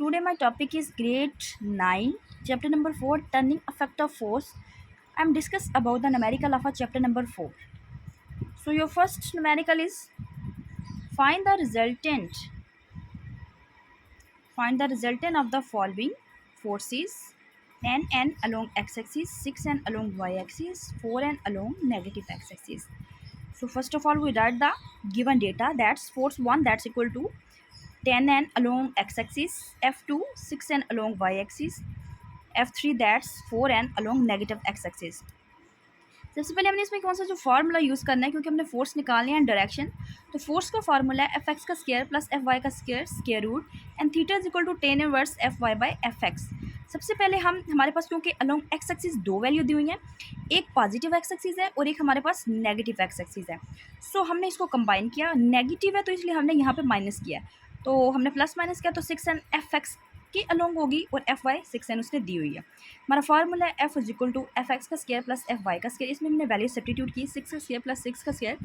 Today my topic is grade 9, chapter number 4, turning effect of force. I am discuss about the numerical of a chapter number 4. So your first numerical is find the resultant. Find the resultant of the following forces: 10n along x-axis, 6n along y-axis, 4n along negative x-axis. So first of all we write the given data. That's force 1, that's equal to 10n along x-axis, F2 6n along y-axis, F3 that's 4n along negative x axis. सबसे पहले हमने इसमें कौन सा जो formula use करना है, क्योंकि हमने फोर्स निकालने हैं डायरेक्शन। तो फोर्स का फार्मूला है एफ एक्स का स्क्वायर प्लस एफ वाई का square square root and theta is equal to tan inverse F Y by F X. सबसे पहले हमारे पास क्योंकि अलोंग एक्स एक्सिस दो वैल्यू दी हुई हैं, एक पॉजिटिव एक्स एक्सिस है और एक हमारे पास नेगेटिव एक्स एक्सिस है। सो हमने इसको कंबाइन किया, नेगेटिव है तो इसलिए हमने यहाँ पे माइनस किया, तो हमने प्लस माइनस किया तो 6n एफ एक्स के अलोंग होगी और एफ वाई 6n उसने दी हुई है। हमारा फार्मूला है F is equal to F X का स्क्वायर प्लस एफ वाई का स्क्वायर। इसमें हमने वैल्यू सब्स्टिट्यूट की, 6 का स्क्वायर प्लस 6 का square,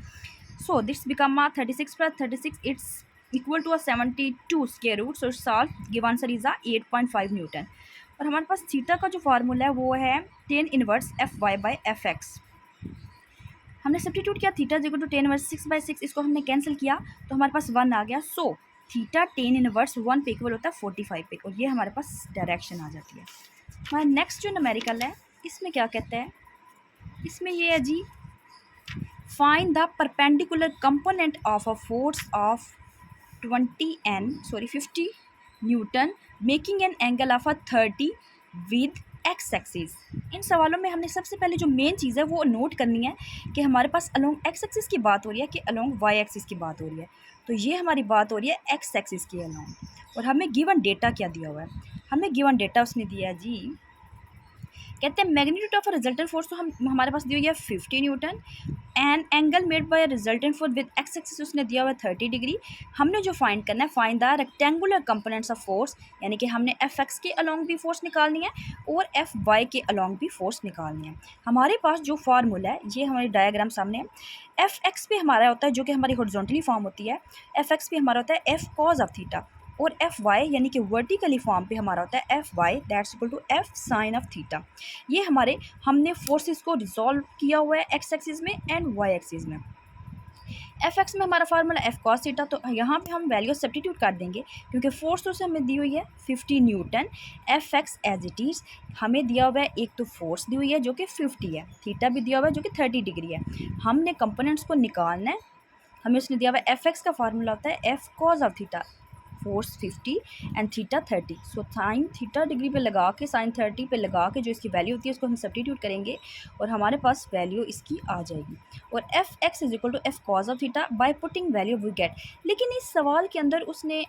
so this become 36 plus 36 it's equal to 72 square root. So solve give answer is 8.5 newton. और हमारे पास theta का जो फार्मूला है वो है 10 inverse F Y by F X. हमने सब्स्टिट्यूट किया थीटा इक्वल टू 10 इनवर्स 6/6, इसको हमने कैंसिल किया तो हमारे पास 1 आ गया। सो थीटा 10 इनवर्स 1 पे इक्वल होता है 45 पे, और ये हमारे पास डायरेक्शन आ जाती है। हमारा नेक्स्ट जो न्यूमेरिकल है इसमें क्या कहते हैं, इसमें ये है जी find the perpendicular component of a force of 50 newton making an angle of 30 with X axis. इन सवालों में हमने सबसे पहले जो मेन चीज़ है वो नोट करनी है कि हमारे पास अलोंग एक्स एक्सिस की बात हो रही है कि अलोंग वाई एक्सिस की बात हो रही है। तो ये हमारी बात हो रही है एक्स एक्सिस के अलोंग, और हमें गिवन डेटा क्या दिया हुआ है, हमें गिवन डेटा उसने दिया है जी, कहते हैं magnitude of a resultant force, तो हमारे पास दी हुई है 50 Newton and angle made by resultant force with X axis उसने दिया हुआ है 30 डिग्री। हमने जो फाइंड करना है find the rectangular components of force, यानी कि हमने एफ एक्स के अलोंग भी फोर्स निकालनी है और एफ वाई के अलोंग भी फोर्स निकालनी है। हमारे पास जो फार्मूला है ये हमारी डायग्राम सामने है। एफ एक्स पे हमारा होता है जो कि हमारी हॉरिजॉन्टली फॉर्म होती है, एफ एक्स पे हमारा होता है एफ कॉज ऑफ थीटा, और एफ वाई यानी कि वर्टिकली फॉर्म पे हमारा होता है F Y that's equal to F sine of theta. ये हमने फोर्सेस को रिजॉल्व किया हुआ है एक्स एक्सिस में एंड वाई एक्सिस में। एफ एक्स में हमारा फार्मूला एफ कॉस थीटा, तो यहाँ पे हम वैल्यू सब्स्टिट्यूट कर देंगे क्योंकि फोर्स तो से हमें दी हुई है 50 newton. F X as it is हमें दिया हुआ है, एक तो फोर्स दी हुई है जो कि 50 है, थीटा भी दिया हुआ है जो कि 30 डिग्री है। हमने कंपोनेंट्स को निकालना है, हमें उसने दिया हुआ है एफ एक्स का फार्मूला होता है F cos of theta, force 50 and theta 30। So sine theta degree पे लगा के साइन 30 पे लगा के जो इसकी वैल्यू होती है उसको हम सब्स्टिट्यूट करेंगे और हमारे पास वैल्यू इसकी आ जाएगी। और F X is equal to F cos of theta by putting value we get. लेकिन इस सवाल के अंदर उसने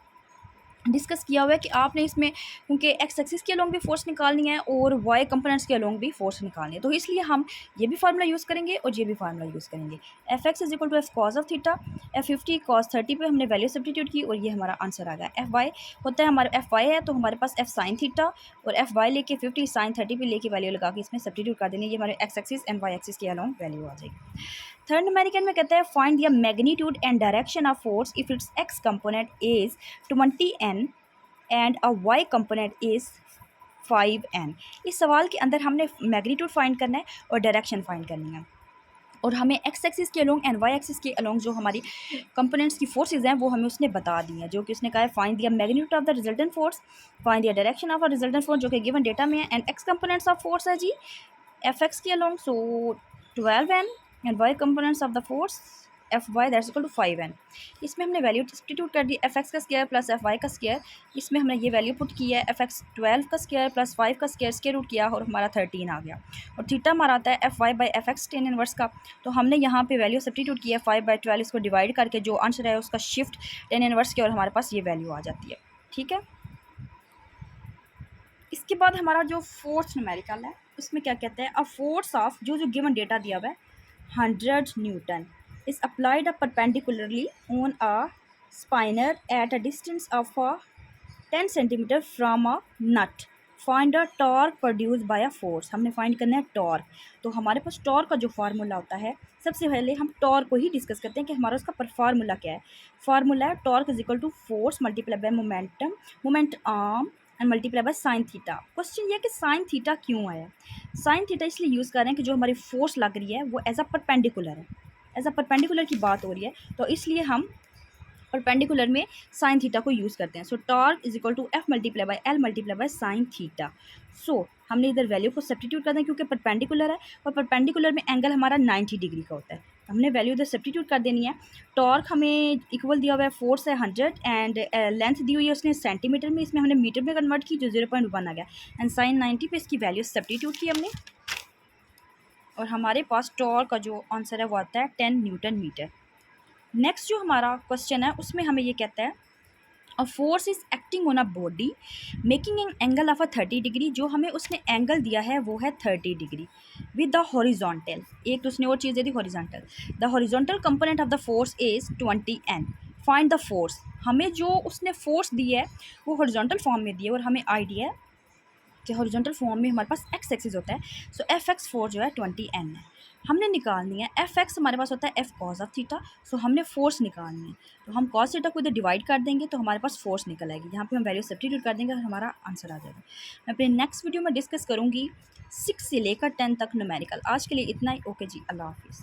डिस्कस किया हुआ है कि आपने इसमें क्योंकि एक्स एक्सिस के अलोंग भी फोर्स निकालनी है और वाई कंपोनेंट्स के अलोंग भी फोर्स निकालनी है, तो इसलिए हम ये भी फार्मूला यूज़ करेंगे और ये भी फार्मूला यूज़ करेंगे। F X is equal to F cos of theta, F 50 cos 30 पे हमने वैल्यू सब्स्टिट्यूट की और ये हमारा आंसर आ गया। एफ वाई होता है हमारे एफ वाई है तो हमारे पास एफ साइन थीटा और एफ वाई लेके 50 साइन 30 पे लेके वैल्यू लगा के इसमें सब्स्टिट्यूट कर देंगे, ये हमारे X axis and Y axis के अलोंग वैल्यू आ जाएगी। थर्ड न्यूमेरिकल में कहते हैं find the magnitude and direction of force if it's X component is 20n and a Y component is 5n। इस सवाल के अंदर हमने मैग्नीट्यूड फाइंड करना है और डायरेक्शन फाइंड करनी है, और हमें एक्स एक्सिस के अलोंग एंड वाई एक्सिस के अलोंग जो हमारी कंपोनेंट्स की फोर्सेज हैं वो हमें उसने बता दी हैं, जो कि उसने कहा है फाइंड दिया magnitude of the resultant force, find दिया direction of a resultant force जो कि गिवन डेटा में है, and X components of force है जी एफ एक्स के along so 12n and Y components of the force F Y that's equal to 5n। इसमें हमने वैल्यू सब्स्टिट्यूट कर दी एफ एक्स का स्क्वायर प्लस एफ वाई का स्क्वायर, इसमें हमने ये वैल्यू पुट की है एफ एक्स 12 का स्क्वायर प्लस 5 का स्क्वायर स्क्वायर रूट किया और हमारा 13 आ गया, और थीटा हमारा आता है F Y by F X 10 inverse का, तो हमने यहाँ पे वैल्यू सब्स्टिट्यूट किया 5/12, इसको डिवाइड करके जो आंसर है उसका शिफ्ट 10 इनवर्स किया और हमारे पास ये वैल्यू आ जाती है। ठीक है, इसके बाद हमारा जो फोर्थ न्यूमेरिकल है उसमें क्या कहते हैं, अ फोर्स ऑफ जो गिवन डेटा दिया हुआ है 100 Newton is applied perpendicularly on a spinner at a distance of 10 centimeter from a nut find a torque produce by a force, हमने फाइंड करना है टॉर्क। तो हमारे पास टॉर्क का जो फार्मूला होता है, सबसे पहले हम टॉर्क को ही डिस्कस करते हैं कि हमारा उसका फार्मूला क्या है। फार्मूला है torque is equal to force multiply by momentum, moment arm and multiply by sine theta. Question ये है कि साइन थीटा क्यों आया। साइन थीटा इसलिए यूज़ कर रहे हैं कि जो हमारी फोर्स लग रही है वो एज अ परपेंडिकुलर है, एज अ परपेंडिकुलर की बात हो रही है, तो इसलिए हम परपेंडिकुलर में साइन थीटा को यूज़ करते हैं। So torque is equal to F multiply by L multiply by sine theta. So हमने इधर वैल्यू को सब्स्टिट्यूट कर दें क्योंकि परपेंडिकुलर है और परपेंडिकुलर में एंगल हमारा 90 डिग्री का होता है। हमने वैल्यू इधर सब्स्टिट्यूट कर देनी है। टॉर्क हमें इक्वल दिया हुआ है, फोर्स है 100 एंड लेंथ दी हुई है उसने सेंटीमीटर में, इसमें हमने मीटर में कन्वर्ट की जो 0.1 आ गया एंड साइन 90 पे इसकी वैल्यू सब्स्टिट्यूट की हमने और हमारे पास टॉर्क का जो आंसर है वो आता है 10 न्यूटन मीटर। नेक्स्ट जो हमारा क्वेश्चन है उसमें हमें ये कहता है a force is acting on a body making an angle of a 30 degree. जो हमें उसने एंगल दिया है वो है 30 डिग्री विद द हॉरिजॉन्टल, एक तो उसने और चीज़ दे दी horizontal. The horizontal component of the force is 20 N. Find the force, हमें जो उसने फोर्स दी है वो हॉरिजॉन्टल फॉर्म में दी है और हमें आइडिया है कि हॉरिजॉन्टल फॉर्म में हमारे पास एक्स एक्सिस होता है। सो एफ एक्स फोर्स जो है 20 एन है, हमने निकालनी है। एफ एक्स हमारे पास होता है F cos of theta, so हमने फोर्स निकालनी है। तो हम कॉस थीटा को इधर डिवाइड कर देंगे तो हमारे पास फोर्स निकल आएगी, यहाँ पे हम वैल्यू सब्स्टिट्यूट कर देंगे और हमारा आंसर आ जाएगा। मैं अपने नेक्स्ट वीडियो में डिस्कस करूँगी 6 से लेकर 10 तक न्यूमेरिकल। आज के लिए इतना ही। ओके जी, अल्लाह हाफिज़।